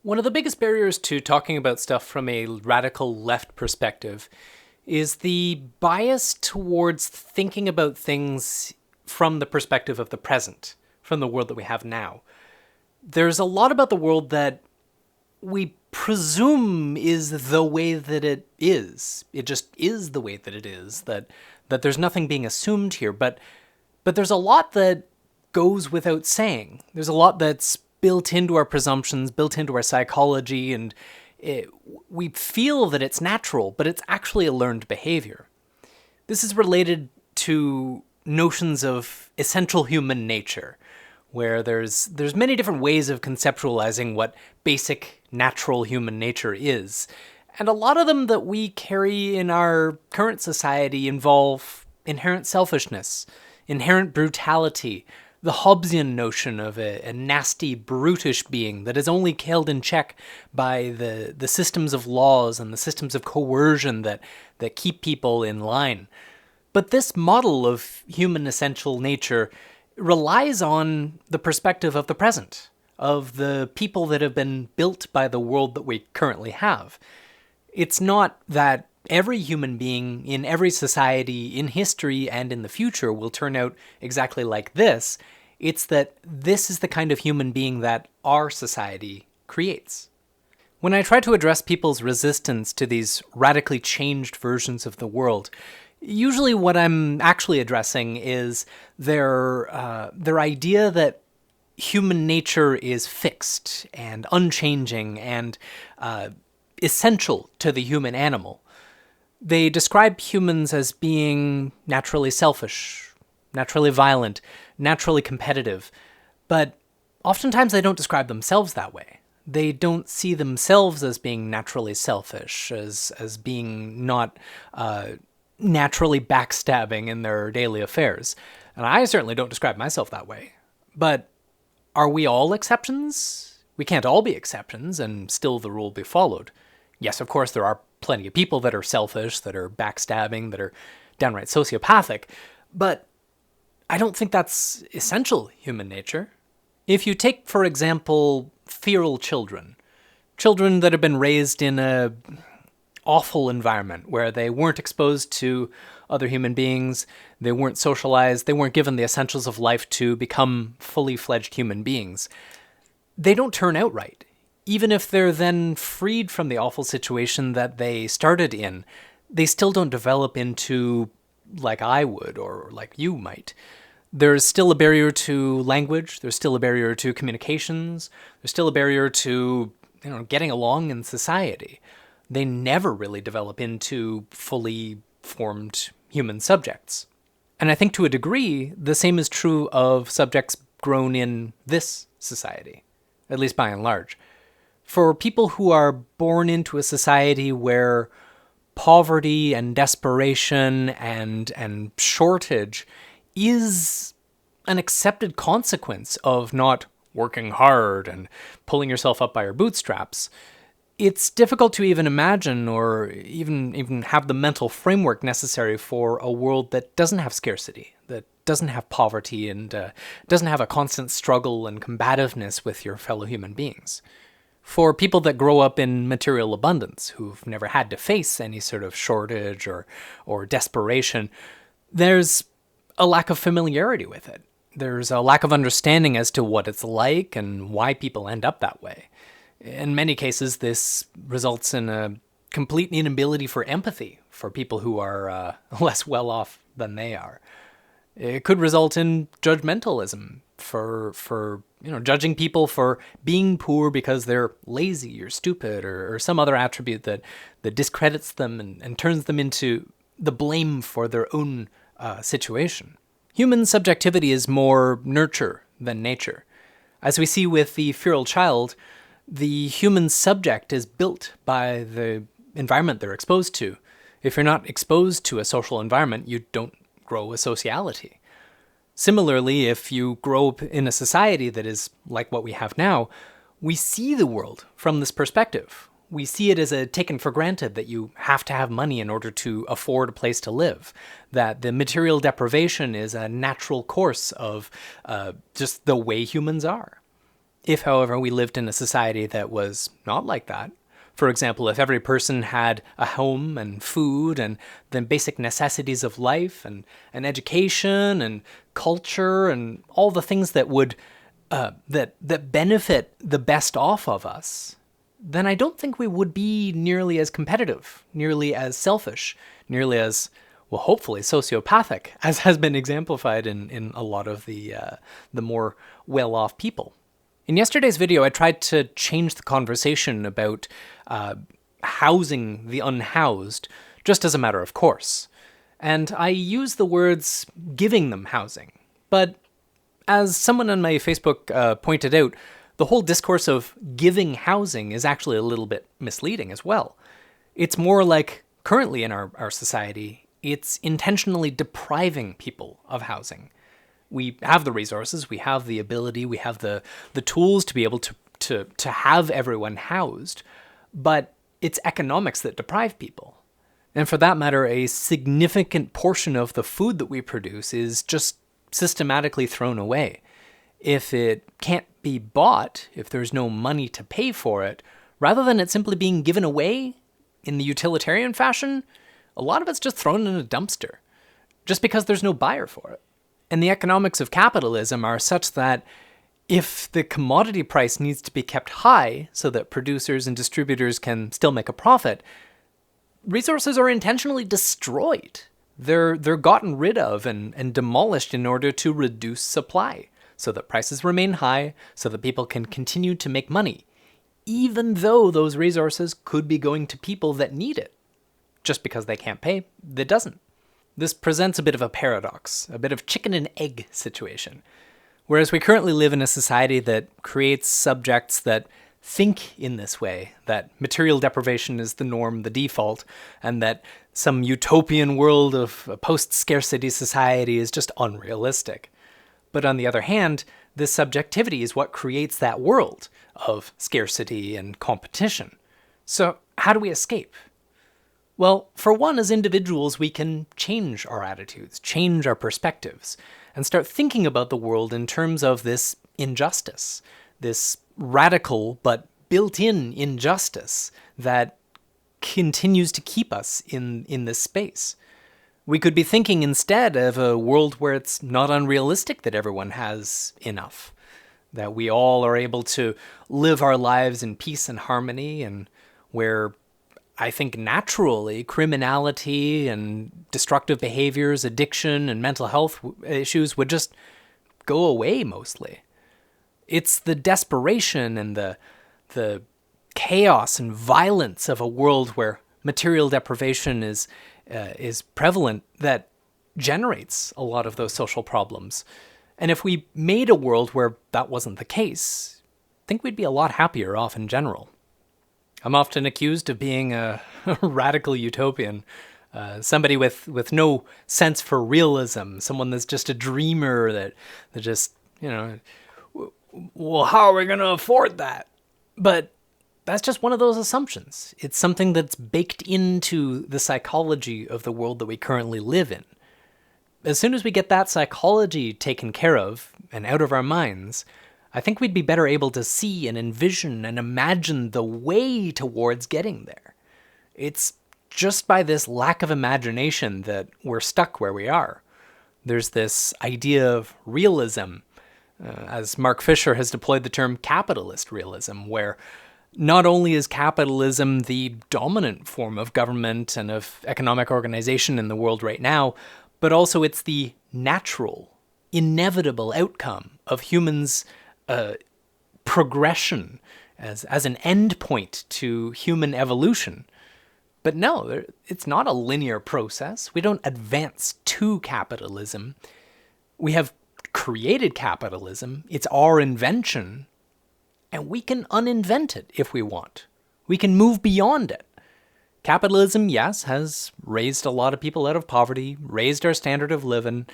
One of the biggest barriers to talking about stuff from a radical left perspective is the bias towards thinking about things from the perspective of the present, from the world that we have now. There's a lot about the world that we presume is the way that it is. It just is the way that it is, that there's nothing being assumed here, but there's a lot that goes without saying. There's a lot that's built into our presumptions, built into our psychology, and we feel that it's natural, but it's actually a learned behavior. This is related to notions of essential human nature, where there's many different ways of conceptualizing what basic natural human nature is. And a lot of them that we carry in our current society involve inherent selfishness, inherent brutality, the Hobbesian notion of a nasty, brutish being that is only held in check by the systems of laws and the systems of coercion that keep people in line. But this model of human essential nature relies on the perspective of the present, of the people that have been built by the world that we currently have. It's not that every human being in every society in history and in the future will turn out exactly like this. It's that this is the kind of human being that our society creates. When I try to address people's resistance to these radically changed versions of the world, usually what I'm actually addressing is their idea that human nature is fixed and unchanging and essential to the human animal. They describe humans as being naturally selfish, naturally violent, naturally competitive, but oftentimes they don't describe themselves that way. They don't see themselves as being naturally selfish, as being not naturally backstabbing in their daily affairs. And I certainly don't describe myself that way. But are we all exceptions? We can't all be exceptions and still the rule be followed. Yes, of course, there are plenty of people that are selfish, that are backstabbing, that are downright sociopathic, but I don't think that's essential human nature. If you take, for example, feral children, children that have been raised in a awful environment where they weren't exposed to other human beings, they weren't socialized, they weren't given the essentials of life to become fully fledged human beings, they don't turn out right. Even if they're then freed from the awful situation that they started in, they still don't develop into like I would or like you might. There's still a barrier to language, there's still a barrier to communications, there's still a barrier to, getting along in society. They never really develop into fully formed human subjects. And I think to a degree, the same is true of subjects grown in this society, at least by and large. For people who are born into a society where poverty and desperation and shortage is an accepted consequence of not working hard and pulling yourself up by your bootstraps, it's difficult to even imagine or even have the mental framework necessary for a world that doesn't have scarcity, that doesn't have poverty and doesn't have a constant struggle and combativeness with your fellow human beings. For people that grow up in material abundance, who've never had to face any sort of shortage or desperation, there's a lack of familiarity with it. There's a lack of understanding as to what it's like and why people end up that way. In many cases, this results in a complete inability for empathy for people who are less well off than they are. It could result in judgmentalism for judging people for being poor because they're lazy or stupid or some other attribute that discredits them and turns them into the blame for their own situation. Human subjectivity is more nurture than nature. As we see with the feral child, the human subject is built by the environment they're exposed to. If you're not exposed to a social environment, you don't grow a sociality. Similarly, if you grow up in a society that is like what we have now, we see the world from this perspective. We see it as a taken for granted that you have to have money in order to afford a place to live, that the material deprivation is a natural course of just the way humans are. If, however, we lived in a society that was not like that, for example, if every person had a home and food and the basic necessities of life and education and culture and all the things that would that benefit the best off of us, then I don't think we would be nearly as competitive, nearly as selfish, nearly as, well, hopefully sociopathic, as has been exemplified in a lot of the more well-off people. In yesterday's video, I tried to change the conversation about housing the unhoused, just as a matter of course. And I use the words giving them housing. But as someone on my Facebook pointed out, the whole discourse of giving housing is actually a little bit misleading as well. It's more like, currently in our society, it's intentionally depriving people of housing. We have the resources, we have the ability, we have the tools to be able to have everyone housed, but it's economics that deprive people. And for that matter, a significant portion of the food that we produce is just systematically thrown away. If it can't be bought, if there's no money to pay for it, rather than it simply being given away in the utilitarian fashion, a lot of it's just thrown in a dumpster, just because there's no buyer for it. And the economics of capitalism are such that if the commodity price needs to be kept high so that producers and distributors can still make a profit, resources are intentionally destroyed. They're gotten rid of and demolished in order to reduce supply, so that prices remain high, so that people can continue to make money, even though those resources could be going to people that need it. Just because they can't pay, that doesn't. This presents a bit of a paradox, a bit of chicken and egg situation. Whereas we currently live in a society that creates subjects that think in this way, that material deprivation is the norm, the default, and that some utopian world of a post-scarcity society is just unrealistic. But on the other hand, this subjectivity is what creates that world of scarcity and competition. So how do we escape? Well, for one, as individuals, we can change our attitudes, change our perspectives, and start thinking about the world in terms of this injustice, this radical but built-in injustice that continues to keep us in this space. We could be thinking instead of a world where it's not unrealistic that everyone has enough, that we all are able to live our lives in peace and harmony, and where I think naturally criminality and destructive behaviors, addiction and mental health issues would just go away mostly. It's the desperation and the chaos and violence of a world where material deprivation is prevalent that generates a lot of those social problems. And if we made a world where that wasn't the case, I think we'd be a lot happier off in general. I'm often accused of being a radical utopian, somebody with no sense for realism, someone that's just a dreamer that just, well, how are we going to afford that? But that's just one of those assumptions. It's something that's baked into the psychology of the world that we currently live in. As soon as we get that psychology taken care of and out of our minds, I think we'd be better able to see and envision and imagine the way towards getting there. It's just by this lack of imagination that we're stuck where we are. There's this idea of realism, as Mark Fisher has deployed the term capitalist realism, where not only is capitalism the dominant form of government and of economic organization in the world right now, but also it's the natural, inevitable outcome of humans' progression as an endpoint to human evolution. But no, it's not a linear process. We don't advance to capitalism. We have created capitalism. It's our invention, and we can uninvent it if we want. We can move beyond it. Capitalism, yes, has raised a lot of people out of poverty, raised our standard of living,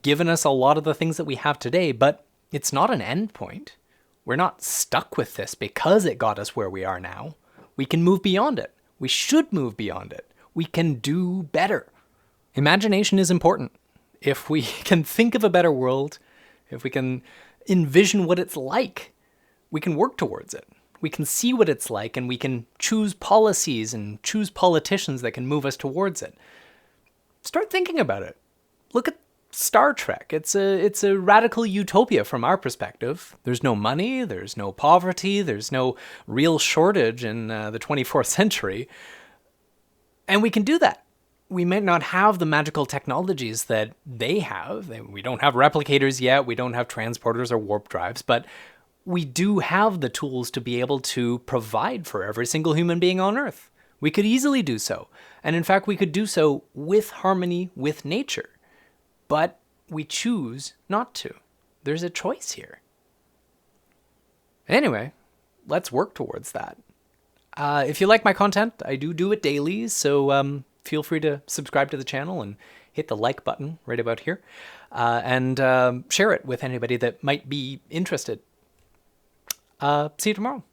given us a lot of the things that we have today, but it's not an endpoint. We're not stuck with this because it got us where we are now. We can move beyond it. We should move beyond it. We can do better. Imagination is important. If we can think of a better world, if we can envision what it's like, We can work towards it. We can see what it's like, and we can choose policies and choose politicians that can move us towards it. Start thinking about it. Look at Star Trek. It's a radical utopia from our perspective. There's no money, there's no poverty, there's no real shortage in the 24th century. And we can do that. We might not have the magical technologies that they have. We don't have replicators yet. We don't have transporters or warp drives, but we do have the tools to be able to provide for every single human being on Earth. We could easily do so. And in fact, we could do so with harmony with nature. But we choose not to. There's a choice here. Anyway, let's work towards that. If you like my content, I do it daily, so feel free to subscribe to the channel and hit the like button right about here, and share it with anybody that might be interested. See you tomorrow.